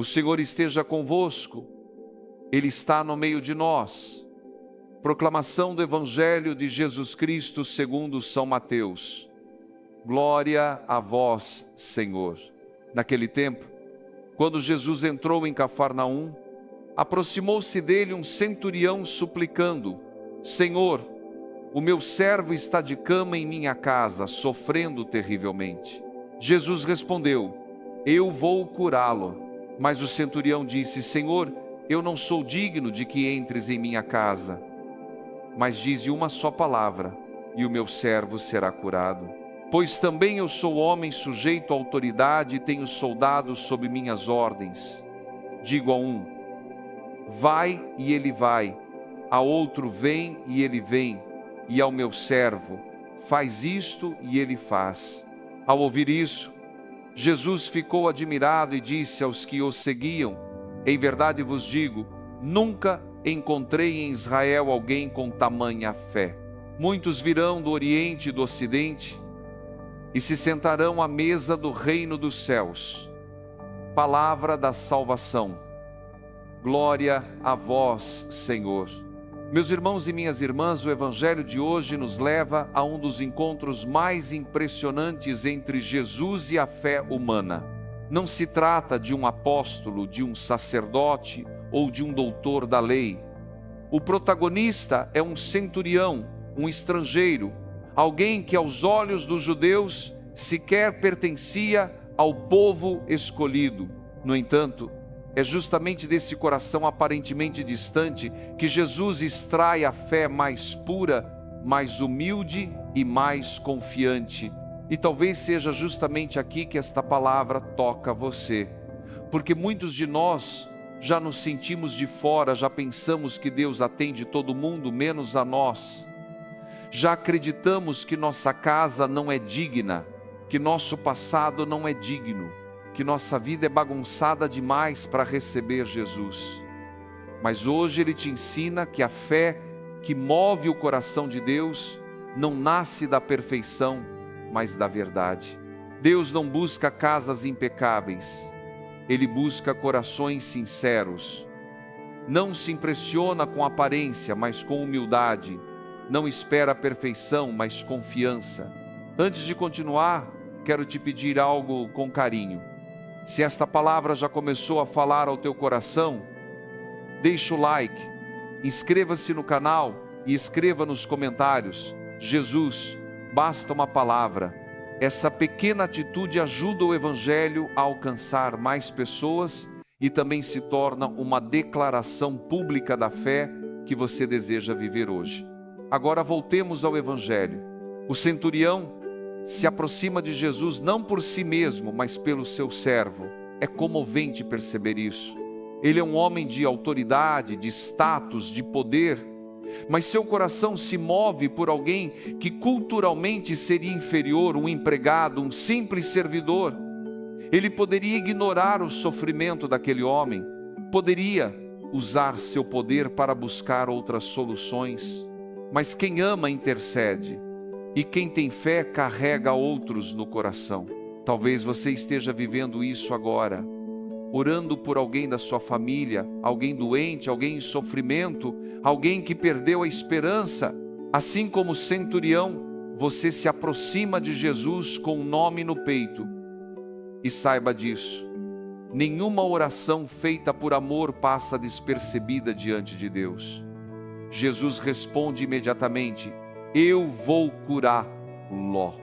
Senhor esteja convosco, Ele está no meio de nós. Proclamação do Evangelho de Jesus Cristo segundo São Mateus. Glória a vós, Senhor. Naquele tempo, quando Jesus entrou em Cafarnaum, aproximou-se dele um centurião suplicando: Senhor, o meu servo está de cama em minha casa, sofrendo terrivelmente. Jesus respondeu: Eu vou curá-lo. Mas o centurião disse: Senhor, eu não sou digno de que entres em minha casa, mas dize uma só palavra, e o meu servo será curado. Pois também eu sou homem sujeito à autoridade e tenho soldados sob minhas ordens. Digo a um: vai, e ele vai; a outro: vem, e ele vem; e ao meu servo: faz isto, e ele faz. Ao ouvir isso, Jesus ficou admirado e disse aos que o seguiam: Em verdade vos digo, nunca encontrei em Israel alguém com tamanha fé. Muitos virão do Oriente e do Ocidente e se sentarão à mesa do reino dos céus. Palavra da salvação. Glória a vós, Senhor. Meus irmãos e minhas irmãs, o Evangelho de hoje nos leva a um dos encontros mais impressionantes entre Jesus e a fé humana. Não se trata de um apóstolo, de um sacerdote ou de um doutor da lei. O protagonista é um centurião, um estrangeiro, alguém que aos olhos dos judeus sequer pertencia ao povo escolhido. No entanto, é justamente desse coração aparentemente distante que Jesus extrai a fé mais pura, mais humilde e mais confiante. E talvez seja justamente aqui que esta palavra toca você, porque muitos de nós já nos sentimos de fora, já pensamos que Deus atende todo mundo menos a nós. Já acreditamos que nossa casa não é digna, que nosso passado não é digno, que nossa vida é bagunçada demais para receber Jesus. Mas hoje Ele te ensina que a fé que move o coração de Deus não nasce da perfeição, mas da verdade. Deus não busca casas impecáveis, Ele busca corações sinceros. Não se impressiona com aparência, mas com humildade. Não espera a perfeição, mas confiança. Antes de continuar, quero te pedir algo com carinho. Se esta palavra já começou a falar ao teu coração, deixa o like, inscreva-se no canal e escreva nos comentários: Jesus, basta uma palavra. Essa pequena atitude ajuda o Evangelho a alcançar mais pessoas e também se torna uma declaração pública da fé que você deseja viver hoje. Agora voltemos ao Evangelho. O centurião se aproxima de Jesus não por si mesmo, mas pelo seu servo. É comovente perceber isso. Ele é um homem de autoridade, de status, de poder, mas seu coração se move por alguém que culturalmente seria inferior, um empregado, um simples servidor. Ele poderia ignorar o sofrimento daquele homem, poderia usar seu poder para buscar outras soluções, mas quem ama intercede. E quem tem fé carrega outros no coração. Talvez você esteja vivendo isso agora, orando por alguém da sua família, alguém doente, alguém em sofrimento, alguém que perdeu a esperança. Assim como o centurião, você se aproxima de Jesus com um nome no peito. E saiba disso, nenhuma oração feita por amor passa despercebida diante de Deus. Jesus responde imediatamente: Eu vou curá-lo.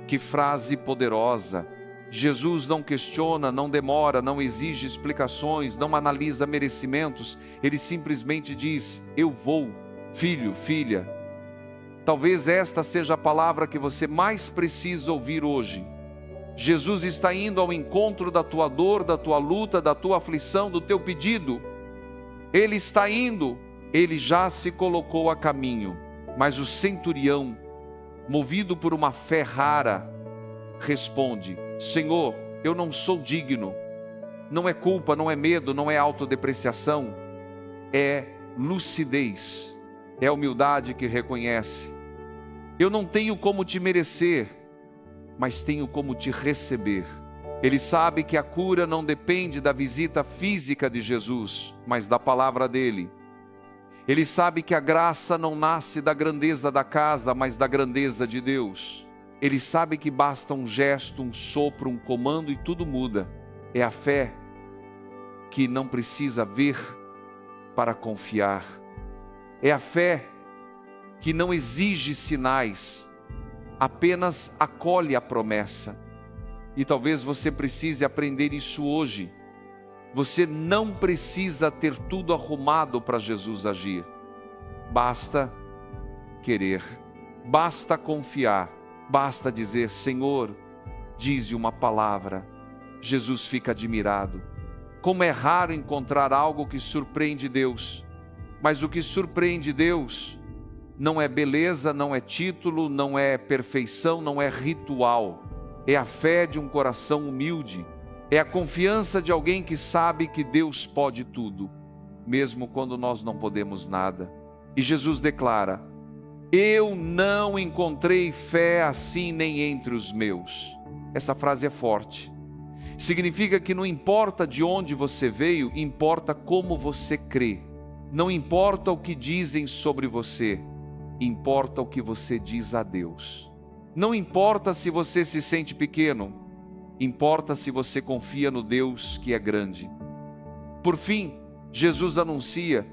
Que frase poderosa! Jesus não questiona, não demora, não exige explicações, não analisa merecimentos. Ele simplesmente diz: eu vou, filho, filha. Talvez esta seja a palavra que você mais precisa ouvir hoje. Jesus está indo ao encontro da tua dor, da tua luta, da tua aflição, do teu pedido. Ele está indo, ele já se colocou a caminho. Mas o centurião, movido por uma fé rara, responde: Senhor, eu não sou digno. Não é culpa, não é medo, não é autodepreciação. É lucidez, é humildade que reconhece: eu não tenho como te merecer, mas tenho como te receber. Ele sabe que a cura não depende da visita física de Jesus, mas da palavra dele. Ele sabe que a graça não nasce da grandeza da casa, mas da grandeza de Deus. Ele sabe que basta um gesto, um sopro, um comando e tudo muda. É a fé que não precisa ver para confiar. É a fé que não exige sinais, apenas acolhe a promessa. E talvez você precise aprender isso hoje. Você não precisa ter tudo arrumado para Jesus agir. Basta querer, basta confiar, basta dizer: Senhor, dize uma palavra. Jesus fica admirado. Como é raro encontrar algo que surpreende Deus. Mas o que surpreende Deus não é beleza, não é título, não é perfeição, não é ritual. É a fé de um coração humilde. É a confiança de alguém que sabe que Deus pode tudo, mesmo quando nós não podemos nada. E Jesus declara: eu não encontrei fé assim nem entre os meus. Essa frase é forte. Significa que não importa de onde você veio, importa como você crê. Não importa o que dizem sobre você, importa o que você diz a Deus. Não importa se você se sente pequeno, importa se você confia no Deus que é grande. Por fim, Jesus anuncia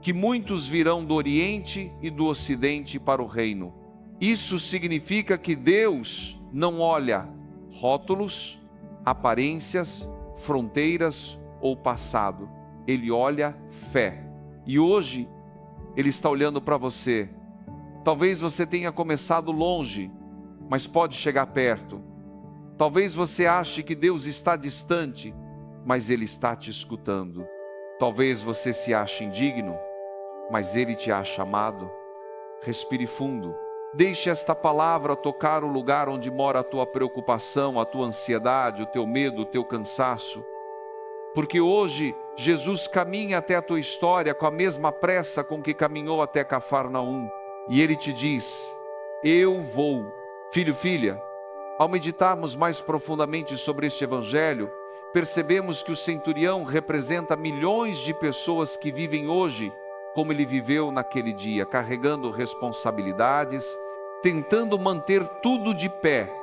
que muitos virão do Oriente e do Ocidente para o reino. Isso significa que Deus não olha rótulos, aparências, fronteiras ou passado. Ele olha fé. E hoje, Ele está olhando para você. Talvez você tenha começado longe, mas pode chegar perto. Talvez você ache que Deus está distante, mas Ele está te escutando. Talvez você se ache indigno, mas Ele te acha amado. Respire fundo. Deixe esta palavra tocar o lugar onde mora a tua preocupação, a tua ansiedade, o teu medo, o teu cansaço. Porque hoje Jesus caminha até a tua história com a mesma pressa com que caminhou até Cafarnaum. E Ele te diz: eu vou. Filho, filha, ao meditarmos mais profundamente sobre este evangelho, percebemos que o centurião representa milhões de pessoas que vivem hoje como ele viveu naquele dia, carregando responsabilidades, tentando manter tudo de pé,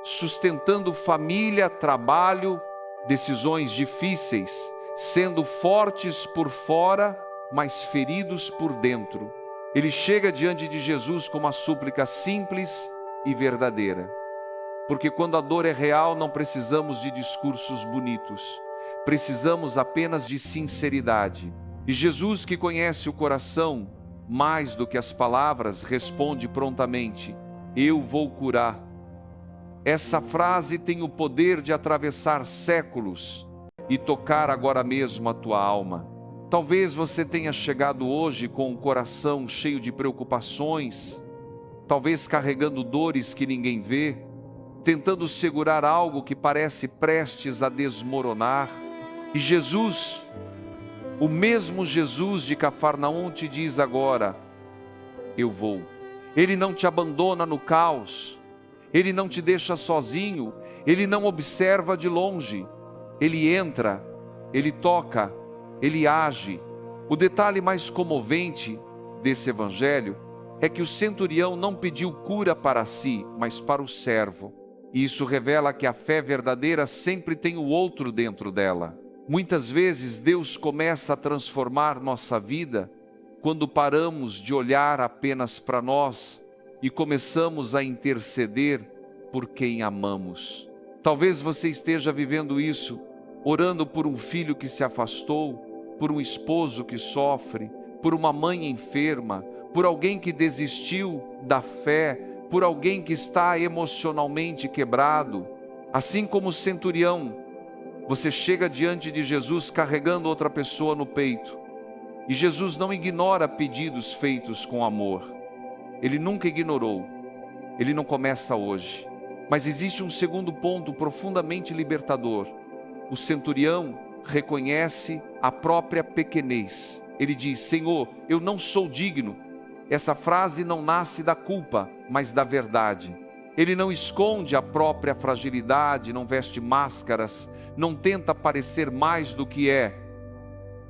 sustentando família, trabalho, decisões difíceis, sendo fortes por fora, mas feridos por dentro. Ele chega diante de Jesus com uma súplica simples e verdadeira. Porque quando a dor é real, não precisamos de discursos bonitos, precisamos apenas de sinceridade. E Jesus, que conhece o coração mais do que as palavras, responde prontamente: eu vou curar. Essa frase tem o poder de atravessar séculos e tocar agora mesmo a tua alma. Talvez você tenha chegado hoje com o coração cheio de preocupações, talvez carregando dores que ninguém vê, tentando segurar algo que parece prestes a desmoronar. E Jesus, o mesmo Jesus de Cafarnaum, te diz agora: eu vou. Ele não te abandona no caos, Ele não te deixa sozinho, Ele não observa de longe, Ele entra, Ele toca, Ele age. O detalhe mais comovente desse evangelho é que o centurião não pediu cura para si, mas para o servo. E isso revela que a fé verdadeira sempre tem o outro dentro dela. Muitas vezes Deus começa a transformar nossa vida quando paramos de olhar apenas para nós e começamos a interceder por quem amamos. Talvez você esteja vivendo isso, orando por um filho que se afastou, por um esposo que sofre, por uma mãe enferma, por alguém que desistiu da fé, por alguém que está emocionalmente quebrado. Assim como o centurião, você chega diante de Jesus carregando outra pessoa no peito. E Jesus não ignora pedidos feitos com amor. Ele nunca ignorou. Ele não começa hoje. Mas existe um segundo ponto profundamente libertador. O centurião reconhece a própria pequenez. Ele diz: Senhor, eu não sou digno. Essa frase não nasce da culpa, mas da verdade. Ele não esconde a própria fragilidade, não veste máscaras, não tenta parecer mais do que é.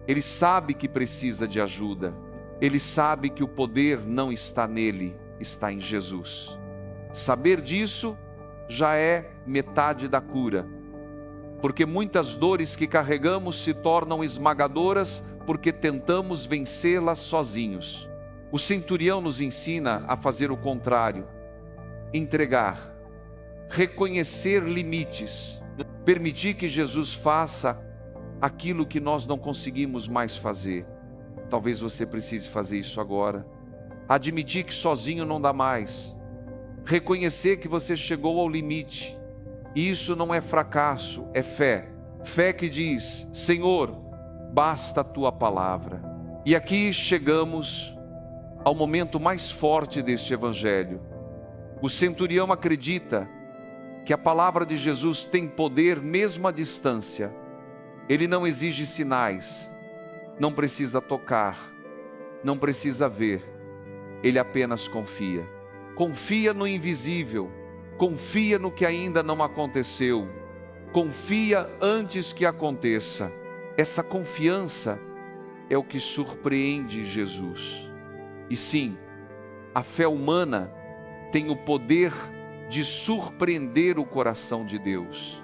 Ele sabe que precisa de ajuda. Ele sabe que o poder não está nele, está em Jesus. Saber disso já é metade da cura. Porque muitas dores que carregamos se tornam esmagadoras porque tentamos vencê-las sozinhos. O centurião nos ensina a fazer o contrário. Entregar, reconhecer limites, permitir que Jesus faça aquilo que nós não conseguimos mais fazer. Talvez você precise fazer isso agora. Admitir que sozinho não dá mais. Reconhecer que você chegou ao limite. E isso não é fracasso, é fé. Fé que diz: Senhor, basta a tua palavra. E aqui chegamos ao momento mais forte deste evangelho. O centurião acredita que a palavra de Jesus tem poder mesmo à distância. Ele não exige sinais, não precisa tocar, não precisa ver. Ele apenas confia. Confia no invisível, confia no que ainda não aconteceu, confia antes que aconteça. Essa confiança é o que surpreende Jesus. E sim, a fé humana tem o poder de surpreender o coração de Deus.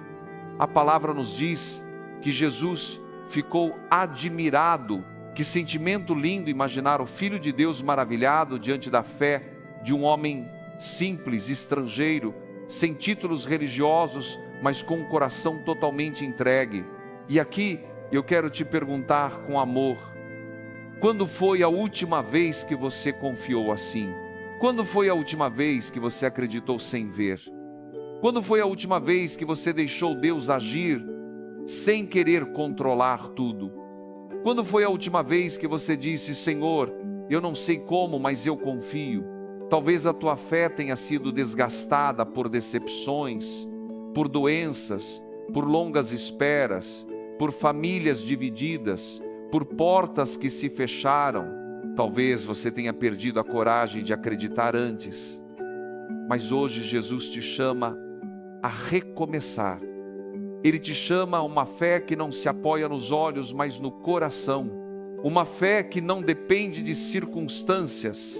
A palavra nos diz que Jesus ficou admirado. Que sentimento lindo imaginar o Filho de Deus maravilhado diante da fé de um homem simples, estrangeiro, sem títulos religiosos, mas com um coração totalmente entregue. E aqui eu quero te perguntar com amor: quando foi a última vez que você confiou assim? Quando foi a última vez que você acreditou sem ver? Quando foi a última vez que você deixou Deus agir sem querer controlar tudo? Quando foi a última vez que você disse: Senhor, eu não sei como, mas eu confio? Talvez a tua fé tenha sido desgastada por decepções, por doenças, por longas esperas, por famílias divididas, por portas que se fecharam. Talvez você tenha perdido a coragem de acreditar antes. Mas hoje Jesus te chama a recomeçar. Ele te chama a uma fé que não se apoia nos olhos, mas no coração. Uma fé que não depende de circunstâncias,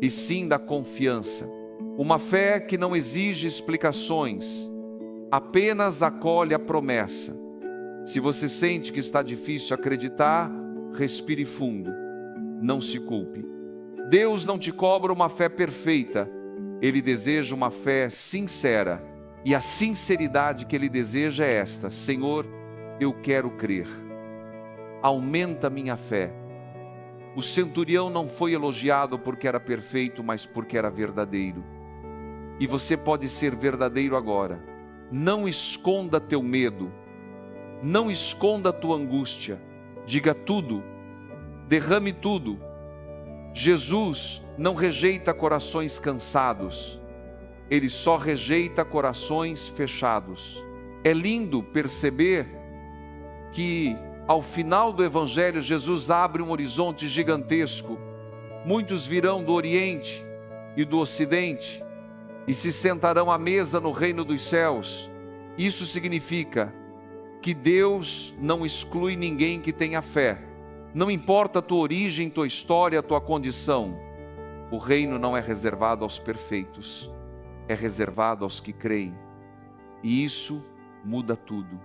e sim da confiança. Uma fé que não exige explicações, apenas acolhe a promessa. Se você sente que está difícil acreditar, respire fundo, não se culpe. Deus não te cobra uma fé perfeita, Ele deseja uma fé sincera. E a sinceridade que Ele deseja é esta: Senhor, eu quero crer. Aumenta minha fé. O centurião não foi elogiado porque era perfeito, mas porque era verdadeiro. E você pode ser verdadeiro agora. Não esconda teu medo. Não esconda tua angústia. Diga tudo. Derrame tudo. Jesus não rejeita corações cansados. Ele só rejeita corações fechados. É lindo perceber que ao final do Evangelho Jesus abre um horizonte gigantesco. Muitos virão do Oriente e do Ocidente e se sentarão à mesa no reino dos céus. Isso significa que Deus não exclui ninguém que tenha fé. Não importa a tua origem, tua história, a tua condição. O reino não é reservado aos perfeitos. É reservado aos que creem. E isso muda tudo.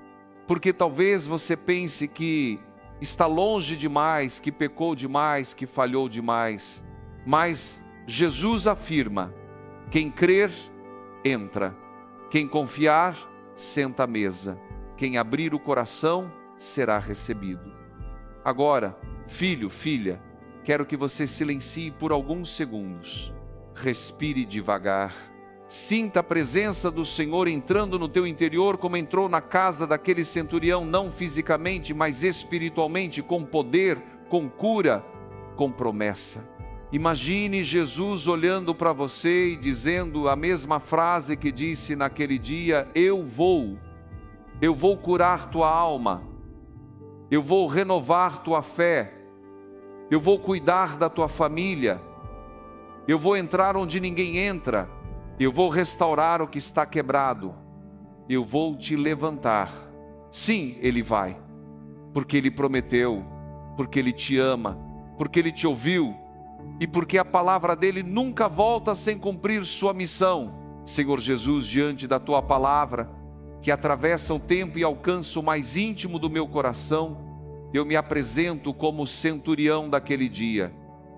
Porque talvez você pense que está longe demais, que pecou demais, que falhou demais. Mas Jesus afirma: quem crer, entra. Quem confiar, senta à mesa. Quem abrir o coração, será recebido. Agora, filho, filha, quero que você silencie por alguns segundos. Respire devagar. Sinta a presença do Senhor entrando no teu interior, como entrou na casa daquele centurião, não fisicamente, mas espiritualmente, com poder, com cura, com promessa. Imagine Jesus olhando para você e dizendo a mesma frase que disse naquele dia: eu vou curar tua alma, eu vou renovar tua fé, eu vou cuidar da tua família, eu vou entrar onde ninguém entra, Eu vou restaurar o que está quebrado. Eu vou te levantar. Sim, Ele vai, porque Ele prometeu, porque Ele te ama, porque Ele te ouviu e porque a palavra dEle nunca volta sem cumprir sua missão. Senhor Jesus, diante da Tua palavra, que atravessa o tempo e alcança o mais íntimo do meu coração, eu me apresento como centurião daquele dia.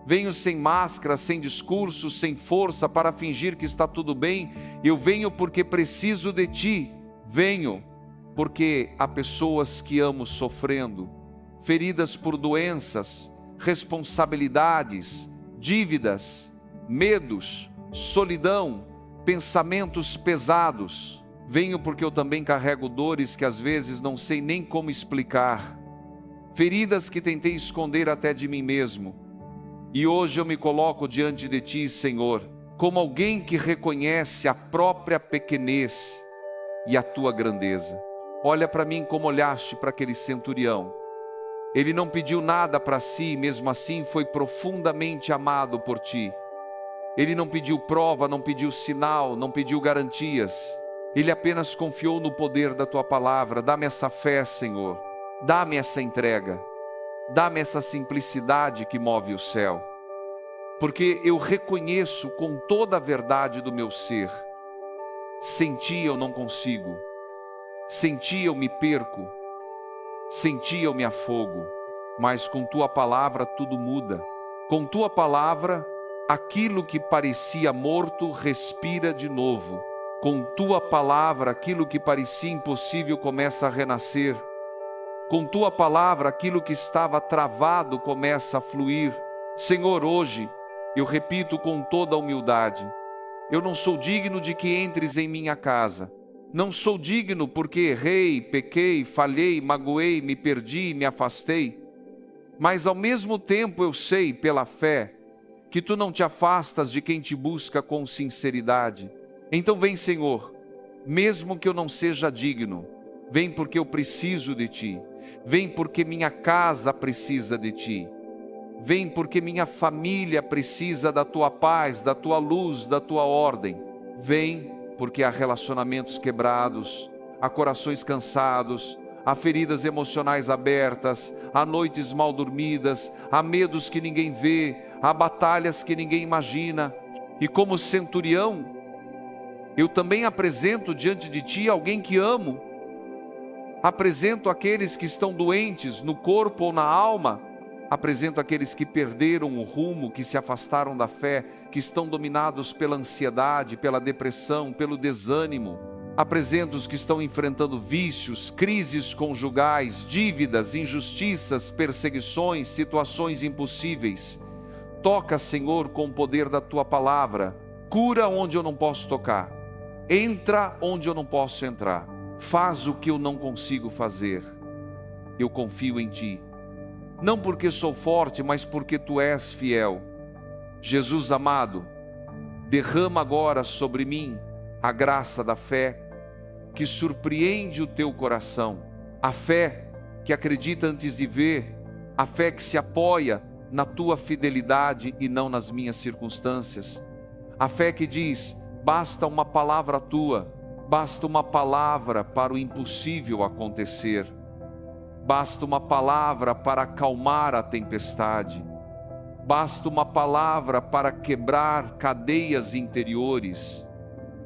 Venho sem máscara, sem discurso, sem força para fingir que está tudo bem. Eu venho porque preciso de Ti. Venho porque há pessoas que amo sofrendo, feridas por doenças, responsabilidades, dívidas, medos, solidão, pensamentos pesados. Venho porque eu também carrego dores que às vezes não sei nem como explicar, feridas que tentei esconder até de mim mesmo. E hoje eu me coloco diante de Ti, Senhor, como alguém que reconhece a própria pequenez e a Tua grandeza. Olha para mim como olhaste para aquele centurião. Ele não pediu nada para si, mesmo assim foi profundamente amado por Ti. Ele não pediu prova, não pediu sinal, não pediu garantias. Ele apenas confiou no poder da Tua palavra. Dá-me essa fé, Senhor. Dá-me essa entrega. Dá-me essa simplicidade que move o céu. Porque eu reconheço com toda a verdade do meu ser. Sem Ti eu não consigo. Sem Ti eu me perco. Sem Ti eu me afogo. Mas com Tua palavra tudo muda. Com Tua palavra, aquilo que parecia morto respira de novo. Com Tua palavra, aquilo que parecia impossível começa a renascer. Com Tua palavra, aquilo que estava travado começa a fluir. Senhor, hoje, eu repito com toda a humildade, eu não sou digno de que entres em minha casa. Não sou digno porque errei, pequei, falhei, magoei, me perdi, me afastei. Mas ao mesmo tempo eu sei, pela fé, que Tu não te afastas de quem te busca com sinceridade. Então vem, Senhor, mesmo que eu não seja digno, vem porque eu preciso de Ti. Vem porque minha casa precisa de Ti. Vem porque minha família precisa da Tua paz, da Tua luz, da Tua ordem. Vem porque há relacionamentos quebrados, há corações cansados, há feridas emocionais abertas, há noites mal dormidas, há medos que ninguém vê, há batalhas que ninguém imagina. E como centurião, eu também apresento diante de Ti alguém que amo. Apresento aqueles que estão doentes no corpo ou na alma. Apresento aqueles que perderam o rumo, que se afastaram da fé, que estão dominados pela ansiedade, pela depressão, pelo desânimo. Apresento os que estão enfrentando vícios, crises conjugais, dívidas, injustiças, perseguições, situações impossíveis. Toca, Senhor, com o poder da Tua palavra. Cura onde eu não posso tocar. Entra onde eu não posso entrar. Faz o que eu não consigo fazer. Eu confio em Ti. Não porque sou forte, mas porque Tu és fiel. Jesus amado, derrama agora sobre mim a graça da fé que surpreende o Teu coração. A fé que acredita antes de ver, a fé que se apoia na Tua fidelidade e não nas minhas circunstâncias. A fé que diz, basta uma palavra Tua, basta uma palavra para o impossível acontecer. Basta uma palavra para acalmar a tempestade. Basta uma palavra para quebrar cadeias interiores.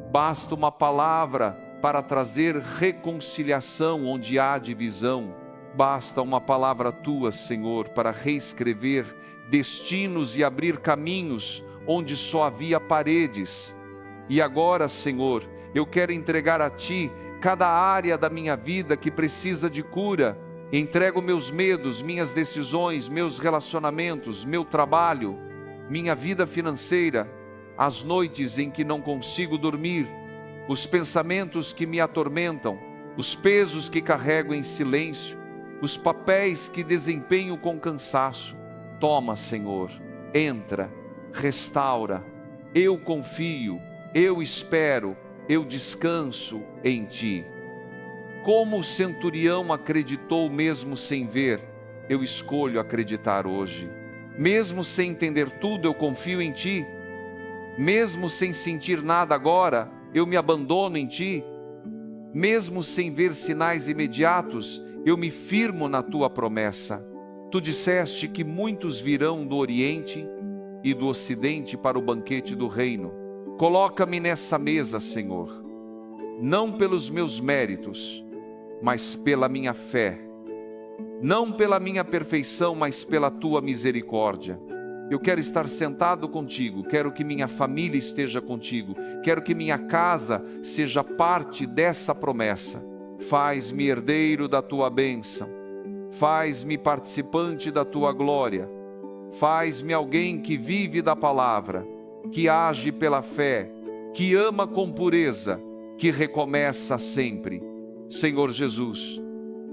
Basta uma palavra para trazer reconciliação onde há divisão. Basta uma palavra Tua, Senhor, para reescrever destinos e abrir caminhos onde só havia paredes. E agora, Senhor, eu quero entregar a Ti cada área da minha vida que precisa de cura. Entrego meus medos, minhas decisões, meus relacionamentos, meu trabalho, minha vida financeira, as noites em que não consigo dormir, os pensamentos que me atormentam, os pesos que carrego em silêncio, os papéis que desempenho com cansaço. Toma, Senhor, entra, restaura. Eu confio, eu espero, eu descanso em Ti. Como o centurião acreditou mesmo sem ver, eu escolho acreditar hoje. Mesmo sem entender tudo, eu confio em Ti. Mesmo sem sentir nada agora, eu me abandono em Ti. Mesmo sem ver sinais imediatos, eu me firmo na Tua promessa. Tu disseste que muitos virão do Oriente e do Ocidente para o banquete do Reino. Coloca-me nessa mesa, Senhor, não pelos meus méritos, mas pela minha fé. Não pela minha perfeição, mas pela Tua misericórdia. Eu quero estar sentado contigo, quero que minha família esteja contigo, quero que minha casa seja parte dessa promessa. Faz-me herdeiro da Tua bênção, faz-me participante da Tua glória, faz-me alguém que vive da palavra, que age pela fé, que ama com pureza, que recomeça sempre. Senhor Jesus,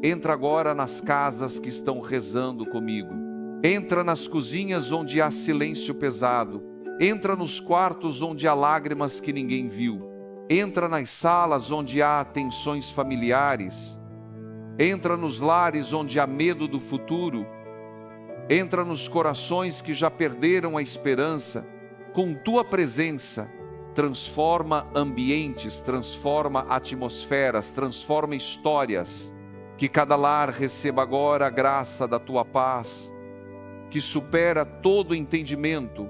entra agora nas casas que estão rezando comigo. Entra nas cozinhas onde há silêncio pesado. Entra nos quartos onde há lágrimas que ninguém viu. Entra nas salas onde há tensões familiares. Entra nos lares onde há medo do futuro. Entra nos corações que já perderam a esperança. Com Tua presença, transforma ambientes, transforma atmosferas, transforma histórias. Que cada lar receba agora a graça da Tua paz, que supera todo entendimento,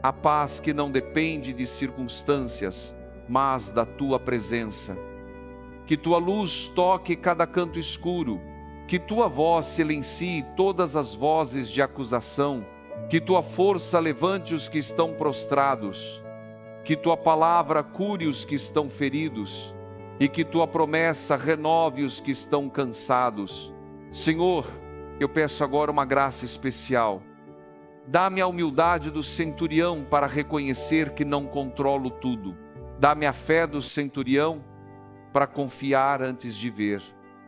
a paz que não depende de circunstâncias, mas da Tua presença. Que Tua luz toque cada canto escuro, que Tua voz silencie todas as vozes de acusação, que Tua força levante os que estão prostrados, que Tua palavra cure os que estão feridos, e que Tua promessa renove os que estão cansados. Senhor, eu peço agora uma graça especial. Dá-me a humildade do centurião para reconhecer que não controlo tudo. Dá-me a fé do centurião para confiar antes de ver.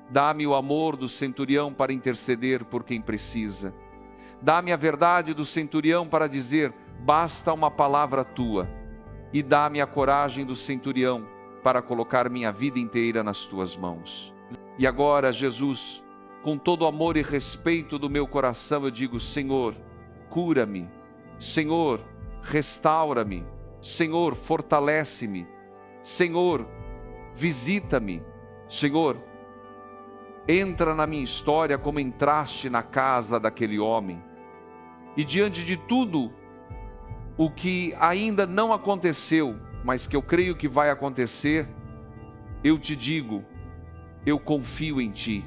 Dá-me o amor do centurião para interceder por quem precisa. Dá-me a verdade do centurião para dizer, basta uma palavra Tua. E dá-me a coragem do centurião para colocar minha vida inteira nas Tuas mãos. E agora, Jesus, com todo o amor e respeito do meu coração, eu digo, Senhor, cura-me. Senhor, restaura-me. Senhor, fortalece-me. Senhor, visita-me. Senhor, entra na minha história como entraste na casa daquele homem. E diante de tudo o que ainda não aconteceu, mas que eu creio que vai acontecer, eu te digo, eu confio em Ti.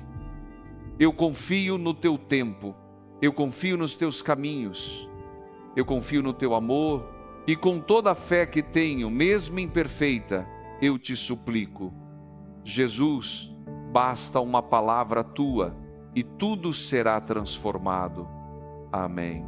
Eu confio no Teu tempo, eu confio nos Teus caminhos, eu confio no Teu amor, e com toda a fé que tenho, mesmo imperfeita, eu te suplico. Jesus, basta uma palavra Tua, e tudo será transformado. Amém.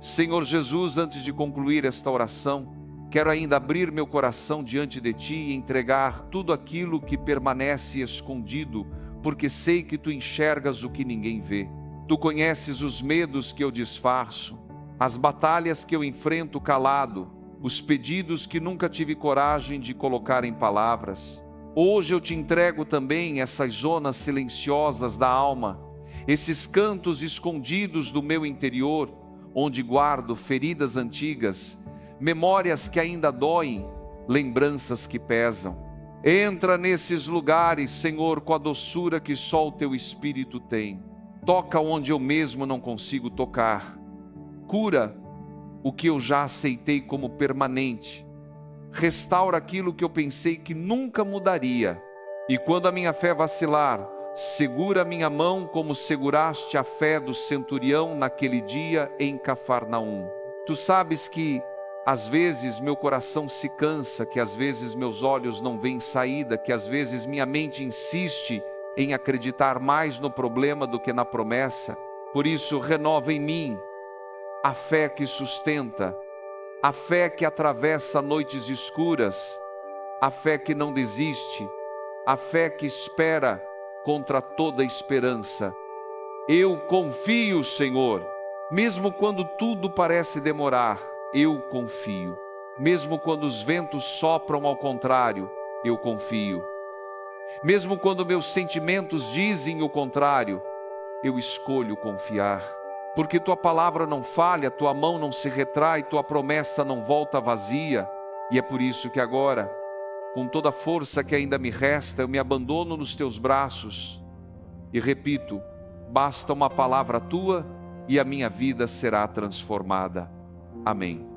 Senhor Jesus, antes de concluir esta oração, quero ainda abrir meu coração diante de Ti e entregar tudo aquilo que permanece escondido, porque sei que Tu enxergas o que ninguém vê. Tu conheces os medos que eu disfarço, as batalhas que eu enfrento calado, os pedidos que nunca tive coragem de colocar em palavras. Hoje eu Te entrego também essas zonas silenciosas da alma, esses cantos escondidos do meu interior, onde guardo feridas antigas, memórias que ainda doem, lembranças que pesam. Entra nesses lugares, Senhor, com a doçura que só o Teu Espírito tem. Toca onde eu mesmo não consigo tocar. Cura o que eu já aceitei como permanente. Restaura aquilo que eu pensei que nunca mudaria. E quando a minha fé vacilar, segura a minha mão como seguraste a fé do centurião naquele dia em Cafarnaum. Tu sabes que às vezes meu coração se cansa, que às vezes meus olhos não veem saída, que às vezes minha mente insiste em acreditar mais no problema do que na promessa. Por isso, renova em mim a fé que sustenta, a fé que atravessa noites escuras, a fé que não desiste, a fé que espera contra toda esperança. Eu confio, Senhor, mesmo quando tudo parece demorar, eu confio. Mesmo quando os ventos sopram ao contrário, eu confio. Mesmo quando meus sentimentos dizem o contrário, eu escolho confiar. Porque tua palavra não falha, tua mão não se retrai, tua promessa não volta vazia. E é por isso que agora, com toda a força que ainda me resta, eu me abandono nos teus braços e repito: basta uma palavra tua e a minha vida será transformada. Amém.